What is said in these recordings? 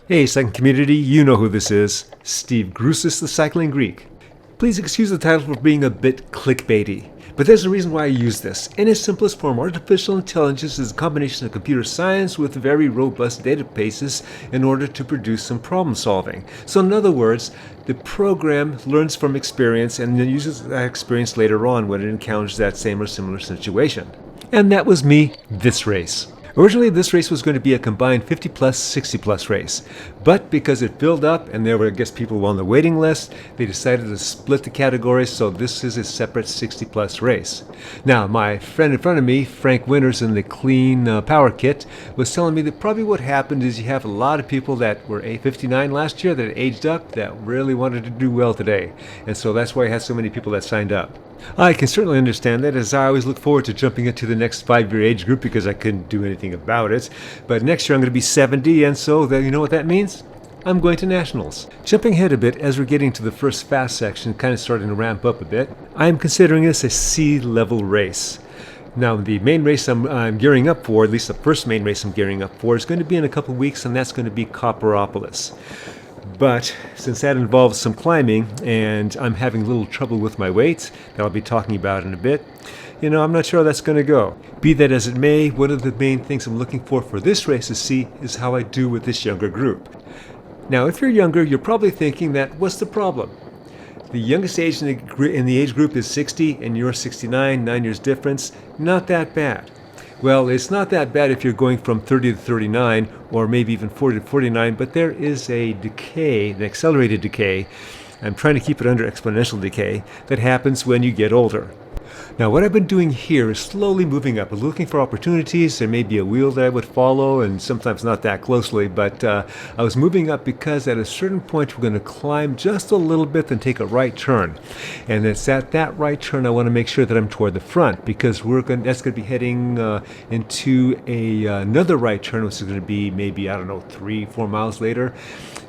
Hey, cycling community, you know who this is. Steve Grusis, the Cycling Greek. Please excuse the title for being a bit clickbaity, but there's a reason why I use this. In its simplest form, artificial intelligence is a combination of computer science with very robust databases in order to produce some problem solving. So in other words, the program learns from experience and then uses that experience later on when it encounters that same or similar situation. And that was me this race. Originally, this race was going to be a combined 50 plus, 60 plus race, but because it filled up and there were, I guess, people on the waiting list, they decided to split the categories, so this is a separate 60 plus race. Now, my friend in front of me, Frank Winters in the Clean Power Kit, was telling me that probably what happened is you have a lot of people that were A59 last year that aged up that really wanted to do well today, and so that's why I had so many people that signed up. I can certainly understand that, as I always look forward to jumping into the next 5-year age group because I couldn't do anything about it. But next year I'm going to be 70, and so you know what that means? I'm going to nationals. Jumping ahead a bit, as we're getting to the first fast section, kind of starting to ramp up a bit, I'm considering this a C-level race. Now, the main race I'm gearing up for, at least the first main race I'm gearing up for, is going to be in a couple of weeks, and that's going to be Copperopolis. But since that involves some climbing and I'm having a little trouble with my weight that I'll be talking about in a bit, I'm not sure how that's going to go. Be that as it may, one of the main things I'm looking for this race to see is how I do with this younger group. Now, if you're younger, you're probably thinking that, what's the problem? The youngest age in the age group is 60 and you're 69, 9 years difference. Not that bad. Well, it's not that bad if you're going from 30 to 39 or maybe even 40 to 49, but there is a decay, an accelerated decay. I'm trying to keep it under exponential decay that happens when you get older. Now, what I've been doing here is slowly moving up, looking for opportunities. There may be a wheel that I would follow, and sometimes not that closely, but I was moving up because at a certain point we're going to climb just a little bit and take a right turn. And it's at that right turn I want to make sure that I'm toward the front, because that's going to be heading into another right turn, which is going to be maybe, 3-4 miles later.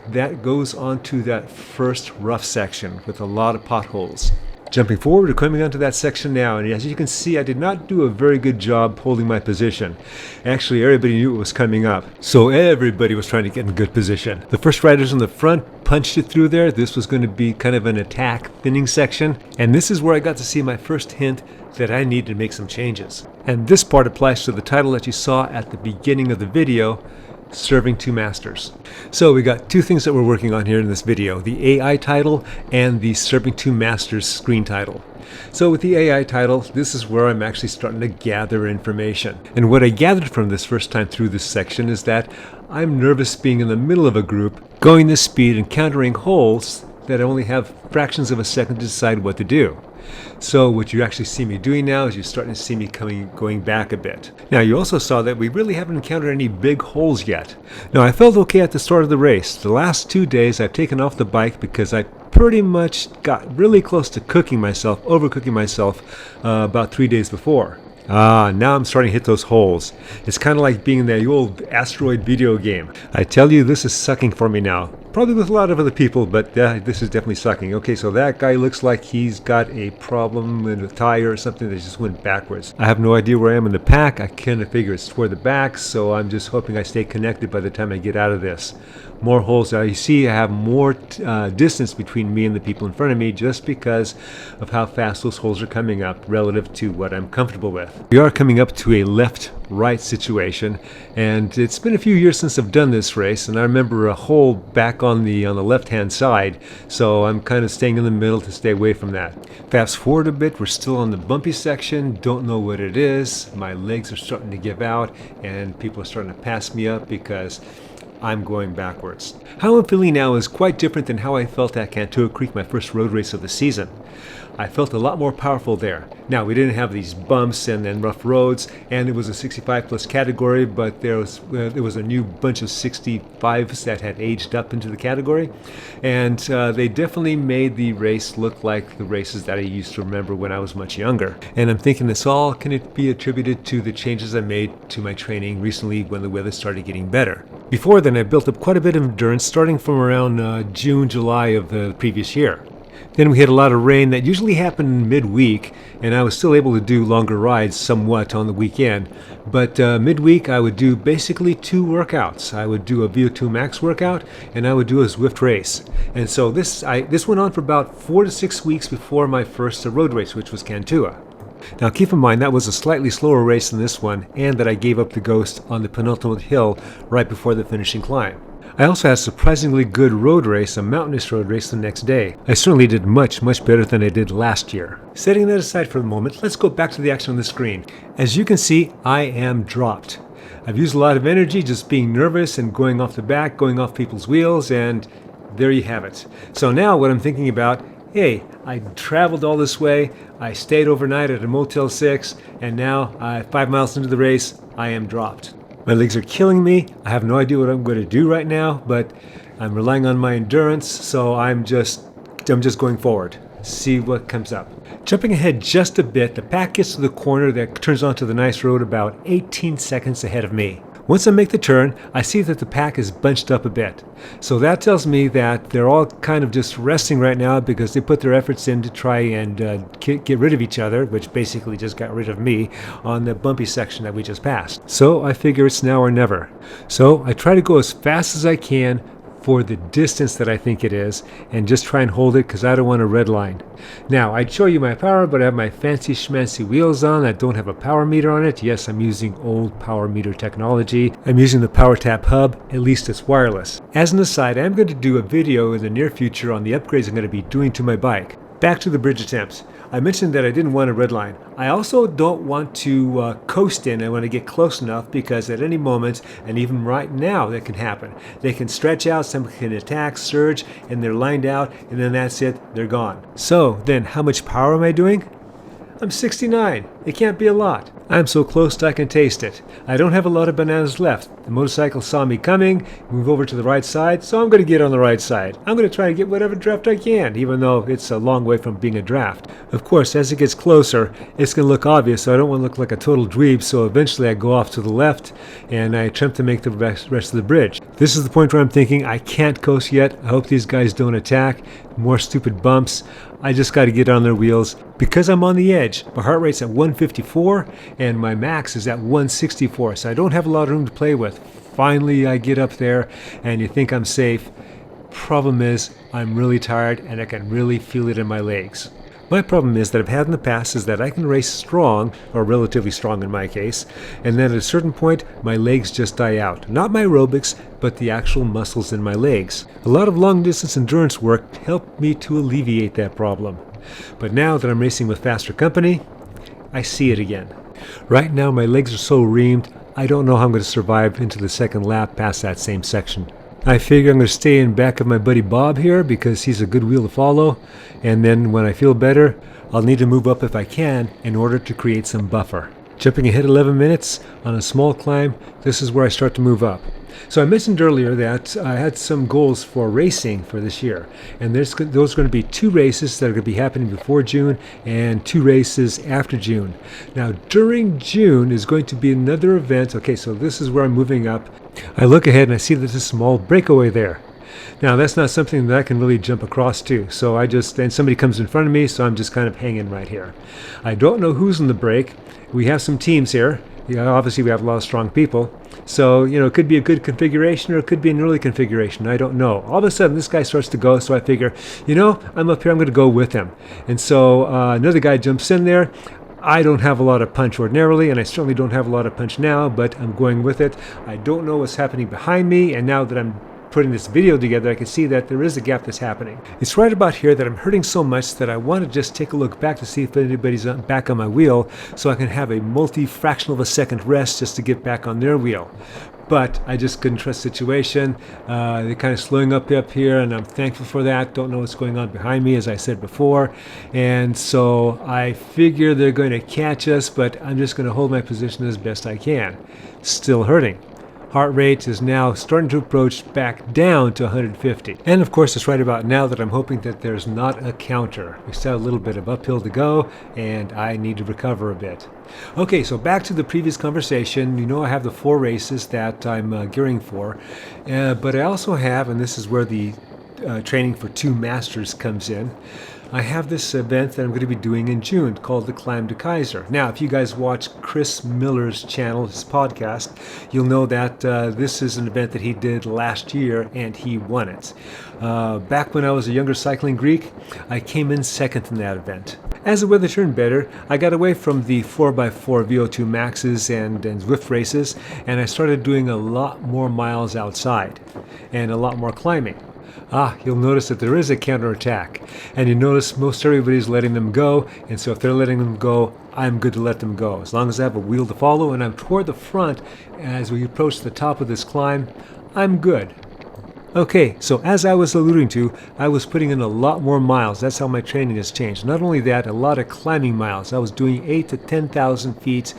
That goes on to that first rough section with a lot of potholes. Jumping forward, we're coming onto that section now, and as you can see, I did not do a very good job holding my position. Actually, everybody knew it was coming up, so everybody was trying to get in good position. The first riders in the front punched it through there. This was going to be kind of an attack thinning section, and this is where I got to see my first hint that I need to make some changes. And this part applies to the title that you saw at the beginning of the video, Serving Two Masters. So we got two things that we're working on here in this video, the AI title and the Serving Two Masters screen title. So with the AI title, this is where I'm actually starting to gather information. And what I gathered from this first time through this section is that I'm nervous being in the middle of a group, going this speed, encountering holes that only have fractions of a second to decide what to do. So what you actually see me doing now is you're starting to see me going back a bit. Now, you also saw that we really haven't encountered any big holes yet. Now, I felt okay at the start of the race. The last 2 days I've taken off the bike because I pretty much got really close to overcooking myself about 3 days before. Now I'm starting to hit those holes. It's kind of like being in the old asteroid video game. I tell you, this is sucking for me now. Probably with a lot of other people, but this is definitely sucking. Okay, so that guy looks like he's got a problem with a tire or something that just went backwards. I have no idea where I am in the pack. I kind of figure it's toward the back, so I'm just hoping I stay connected by the time I get out of this. More holes. Now you see I have more distance between me and the people in front of me just because of how fast those holes are coming up relative to what I'm comfortable with. We are coming up to a left-right situation, and it's been a few years since I've done this race, and I remember a hole back on the left-hand side, so I'm kind of staying in the middle to stay away from that. Fast forward a bit, we're still on the bumpy section, don't know what it is. My legs are starting to give out, and people are starting to pass me up because I'm going backwards. How I'm feeling now is quite different than how I felt at Cantua Creek, my first road race of the season. I felt a lot more powerful there. Now, we didn't have these bumps and then rough roads, and it was a 65 plus category, but there was a new bunch of 65s that had aged up into the category, and they definitely made the race look like the races that I used to remember when I was much younger. And I'm thinking this all can be attributed to the changes I made to my training recently when the weather started getting better. Before then, I built up quite a bit of endurance starting from around June, July of the previous year. Then we had a lot of rain that usually happened midweek, and I was still able to do longer rides somewhat on the weekend. But midweek I would do basically 2 workouts. I would do a VO2 max workout, and I would do a Zwift race. And so this went on for about 4 to 6 weeks before my first road race, which was Cantua. Now keep in mind that was a slightly slower race than this one, and that I gave up the ghost on the penultimate hill right before the finishing climb. I also had a surprisingly good road race, a mountainous road race the next day. I certainly did much better than I did last year. Setting that aside for the moment, let's go back to the action on the screen. As you can see, I am dropped. I've used a lot of energy just being nervous and going off the back, going off people's wheels, and there you have it. So now what I'm thinking about, hey, I traveled all this way, I stayed overnight at a Motel 6, and now 5 miles into the race, I am dropped. My legs are killing me. I have no idea what I'm going to do right now, but I'm relying on my endurance, so I'm just going forward. See what comes up. Jumping ahead just a bit, the pack gets to the corner that turns onto the nice road about 18 seconds ahead of me. Once I make the turn, I see that the pack is bunched up a bit. So that tells me that they're all kind of just resting right now because they put their efforts in to try and get rid of each other, which basically just got rid of me on the bumpy section that we just passed. So I figure it's now or never. So I try to go as fast as I can for the distance that I think it is, and just try and hold it because I don't want a red line. Now, I'd show you my power, but I have my fancy schmancy wheels on that don't have a power meter on it. Yes, I'm using old power meter technology. I'm using the PowerTap hub, at least it's wireless. As an aside, I'm going to do a video in the near future on the upgrades I'm going to be doing to my bike. Back to the bridge attempts. I mentioned that I didn't want a red line. I also don't want to coast in. I want to get close enough because at any moment, and even right now, that can happen. They can stretch out, someone can attack, surge, and they're lined out, and then that's it, they're gone. So then, how much power am I doing? I'm 69. It can't be a lot. I'm so close I can taste it. I don't have a lot of bananas left. The motorcycle saw me coming, move over to the right side, so I'm going to get on the right side. I'm going to try to get whatever draft I can, even though it's a long way from being a draft. Of course, as it gets closer, it's going to look obvious, so I don't want to look like a total dweeb, so eventually I go off to the left, and I attempt to make the rest of the bridge. This is the point where I'm thinking, I can't coast yet. I hope these guys don't attack. More stupid bumps. I just got to get on their wheels. Because I'm on the edge, my heart rate's at 154 and my max is at 164, so I don't have a lot of room to play with. Finally, I get up there and you think I'm safe. Problem is, I'm really tired and I can really feel it in my legs. My problem is that I've had in the past is that I can race strong, or relatively strong in my case, and then at a certain point, my legs just die out. Not my aerobics, but the actual muscles in my legs. A lot of long-distance endurance work helped me to alleviate that problem. But now that I'm racing with faster company, I see it again. Right now, my legs are so reamed, I don't know how I'm going to survive into the second lap past that same section. I figure I'm going to stay in back of my buddy Bob here because he's a good wheel to follow, and then when I feel better, I'll need to move up if I can in order to create some buffer. Jumping ahead 11 minutes on a small climb, this is where I start to move up. So I mentioned earlier that I had some goals for racing for this year, and those are going to be 2 races that are going to be happening before June and 2 races after June. Now during June is going to be another event. Okay, so this is where I'm moving up. I look ahead and I see there's a small breakaway there. Now that's not something that I can really jump across to, so and somebody comes in front of me, so I'm just kind of hanging right here. I don't know who's in the break. We have some teams here. Obviously we have a lot of strong people, so it could be a good configuration or it could be an early configuration. I don't know. All of a sudden this guy starts to go, so I figure, I'm up here, I'm going to go with him. And so another guy jumps in there. I don't have a lot of punch ordinarily, and I certainly don't have a lot of punch now, but I'm going with it. I don't know what's happening behind me, and now that I'm putting this video together, I can see that there is a gap that's happening. It's right about here that I'm hurting so much that I want to just take a look back to see if anybody's back on my wheel, so I can have a multi-fractional of a second rest just to get back on their wheel. But I just couldn't trust the situation. They're kind of slowing up here, and I'm thankful for that. Don't know what's going on behind me, as I said before. And so I figure they're going to catch us, but I'm just going to hold my position as best I can. Still hurting. Heart rate is now starting to approach back down to 150. And of course, it's right about now that I'm hoping that there's not a counter. We still have a little bit of uphill to go, and I need to recover a bit. Okay, so back to the previous conversation. I have the 4 races that I'm gearing for, but I also have, and this is where the training for 2 masters comes in, I have this event that I'm going to be doing in June called the Climb to Kaiser. Now, if you guys watch Chris Miller's channel, his podcast, you'll know that this is an event that he did last year and he won it. Back when I was a younger cycling Greek, I came in second in that event. As the weather turned better, I got away from the 4x4 VO2 maxes and Zwift races, and I started doing a lot more miles outside and a lot more climbing. You'll notice that there is a counterattack, and you notice most everybody's letting them go, and so if they're letting them go, I'm good to let them go. As long as I have a wheel to follow and I'm toward the front as we approach the top of this climb, I'm good. Okay, so as I was alluding to, I was putting in a lot more miles. That's how my training has changed. Not only that, a lot of climbing miles. I was doing 8,000 to 10,000 feet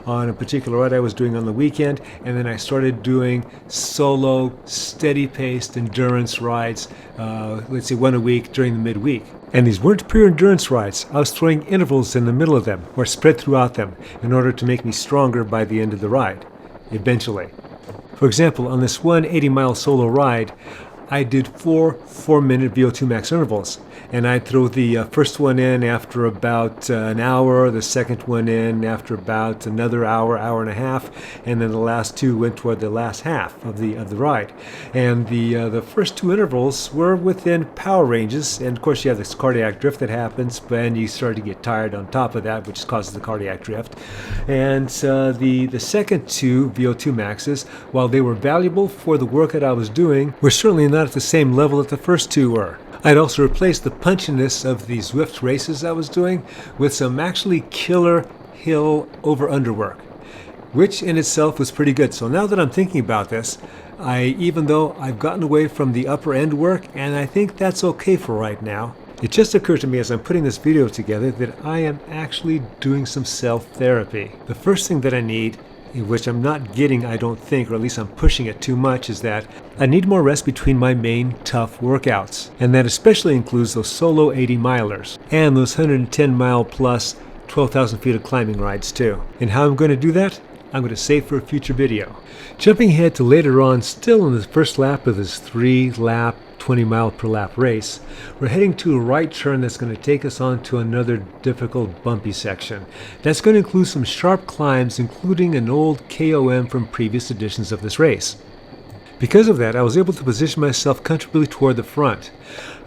on a particular ride I was doing on the weekend, and then I started doing solo, steady-paced endurance rides, let's say one a week during the midweek. And these weren't pure endurance rides. I was throwing intervals in the middle of them, or spread throughout them, in order to make me stronger by the end of the ride, eventually. For example, on this one 80-mile solo ride, I did 4-minute VO2 max intervals. And I'd throw the first one in after about an hour, the second one in after about another hour, hour and a half, and then the last two went toward the last half of the ride. And the first two intervals were within power ranges, and of course you have this cardiac drift that happens, and you start to get tired on top of that, which causes the cardiac drift. And the second two VO2 maxes, while they were valuable for the work that I was doing, were certainly not at the same level that the first two were. I'd also replaced the punchiness of the Zwift races I was doing with some actually killer hill over-under work, which in itself was pretty good. So now that I'm thinking about this, even though I've gotten away from the upper end work, and I think that's okay for right now, it just occurred to me as I'm putting this video together that I am actually doing some self-therapy. The first thing that I need, which I'm not getting, I don't think, or at least I'm pushing it too much, is that I need more rest between my main tough workouts. And that especially includes those solo 80-milers and those 110-mile plus 12,000 feet of climbing rides too. And how I'm going to do that? I'm going to save for a future video. Jumping ahead to later on, still in the first lap of this 3-lap 20-mile per lap race, we're heading to a right turn that's going to take us on to another difficult bumpy section. That's going to include some sharp climbs, including an old KOM from previous editions of this race. Because of that, I was able to position myself comfortably toward the front.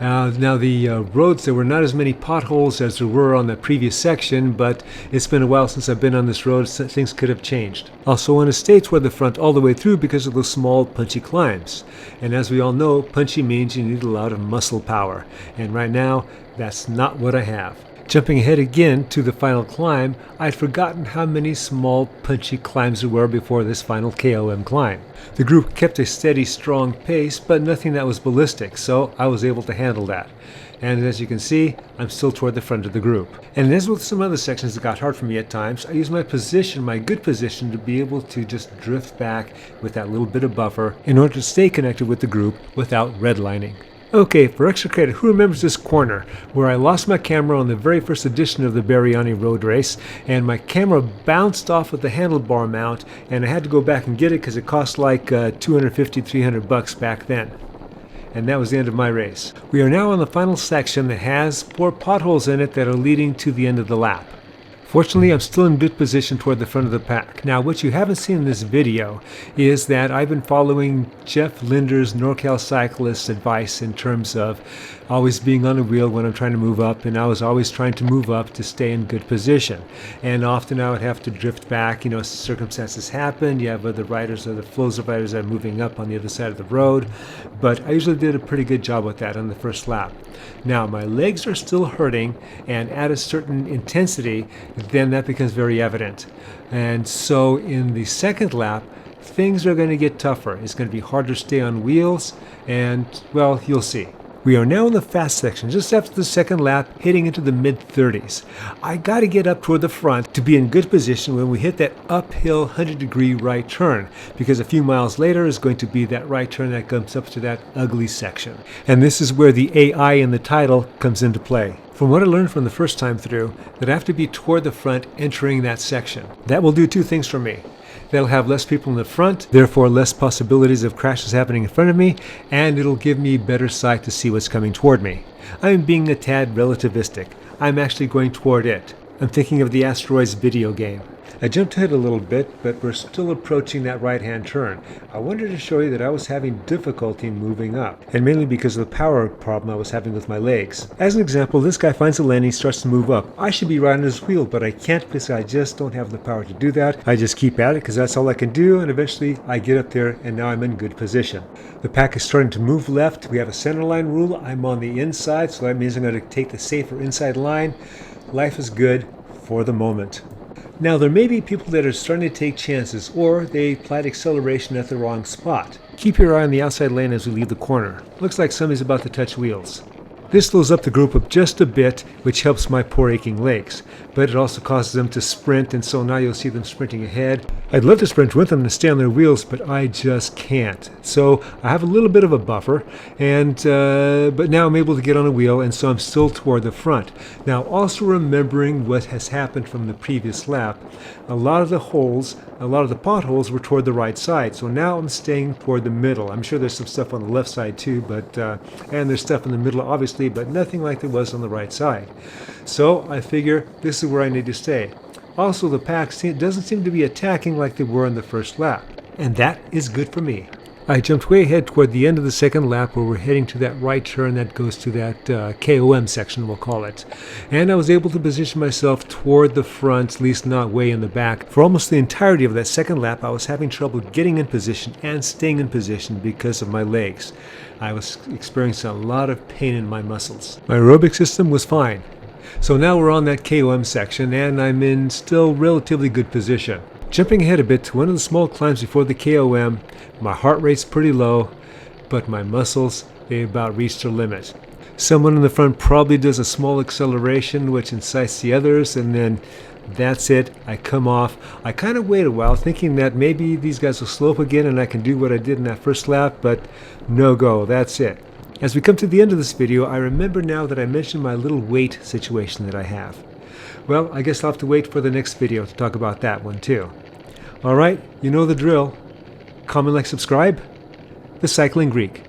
Now the roads, there were not as many potholes as there were on the previous section, but it's been a while since I've been on this road, so things could have changed. Also want to stay toward the front all the way through because of those small punchy climbs. And as we all know, punchy means you need a lot of muscle power. And right now, that's not what I have. Jumping ahead again to the final climb, I'd forgotten how many small punchy climbs there were before this final KOM climb. The group kept a steady, strong pace, but nothing that was ballistic, so I was able to handle that. And as you can see, I'm still toward the front of the group. And as with some other sections that got hard for me at times, I used my position, my good position, to be able to just drift back with that little bit of buffer in order to stay connected with the group without redlining. Okay, for extra credit, who remembers this corner where I lost my camera on the very first edition of the Bariani road race, and my camera bounced off of the handlebar mount, and I had to go back and get it because it cost like $250-300 back then. And that was the end of my race. We are now on the final section that has 4 potholes in it that are leading to the end of the lap. Fortunately, I'm still in good position toward the front of the pack. Now, what you haven't seen in this video is that I've been following Jeff Linder's NorCal Cyclist advice in terms of always being on a wheel when I'm trying to move up, and I was always trying to move up to stay in good position. And often I would have to drift back, circumstances happen. You have other riders, other flows of riders that are moving up on the other side of the road, but I usually did a pretty good job with that on the first lap. Now, my legs are still hurting, and at a certain intensity, then that becomes very evident. And so in the second lap, things are going to get tougher. It's going to be harder to stay on wheels, and, well, you'll see. We are now in the fast section, just after the second lap, heading into the mid-30s. I got to get up toward the front to be in good position when we hit that uphill 100-degree right turn, because a few miles later is going to be that right turn that comes up to that ugly section. And this is where the AI in the title comes into play. From what I learned from the first time through, that I have to be toward the front entering that section. That will do two things for me. That'll have less people in the front, therefore less possibilities of crashes happening in front of me, and it'll give me better sight to see what's coming toward me. I'm being a tad relativistic. I'm actually going toward it. I'm thinking of the Asteroids video game. I jumped ahead a little bit, but we're still approaching that right-hand turn. I wanted to show you that I was having difficulty moving up, and mainly because of the power problem I was having with my legs. As an example, this guy finds a landing, starts to move up. I should be right on his wheel, but I can't because I just don't have the power to do that. I just keep at it because that's all I can do, and eventually I get up there, and now I'm in good position. The pack is starting to move left. We have a center line rule. I'm on the inside, so that means I'm going to take the safer inside line. Life is good for the moment. Now, there may be people that are starting to take chances, or they applied acceleration at the wrong spot. Keep your eye on the outside lane as we leave the corner. Looks like somebody's about to touch wheels. This slows up the group up just a bit, which helps my poor aching legs, but it also causes them to sprint, and so now you'll see them sprinting ahead. I'd love to sprint with them and stay on their wheels, but I just can't. So I have a little bit of a buffer, and but now I'm able to get on a wheel, and so I'm still toward the front. Now, also remembering what has happened from the previous lap, a lot of the potholes were toward the right side, so now I'm staying toward the middle. I'm sure there's some stuff on the left side too, but and there's stuff in the middle, obviously, but nothing like there was on the right side. So I figure this is where I need to stay. Also, the pack doesn't seem to be attacking like they were in the first lap, and that is good for me. I jumped way ahead toward the end of the second lap where we're heading to that right turn that goes to that KOM section, we'll call it. And I was able to position myself toward the front, at least not way in the back. For almost the entirety of that second lap, I was having trouble getting in position and staying in position because of my legs. I was experiencing a lot of pain in my muscles. My aerobic system was fine. So now we're on that KOM section, and I'm in still relatively good position. Jumping ahead a bit to one of the small climbs before the KOM, my heart rate's pretty low, but my muscles, they about reached their limit. Someone in the front probably does a small acceleration, which incites the others, and then that's it. I come off. I kind of wait a while, thinking that maybe these guys will slow up again and I can do what I did in that first lap, but no go. That's it. As we come to the end of this video, I remember now that I mentioned my little weight situation that I have. Well, I guess I'll have to wait for the next video to talk about that one too. Alright, you know the drill. Comment, like, subscribe. The Cycling Greek.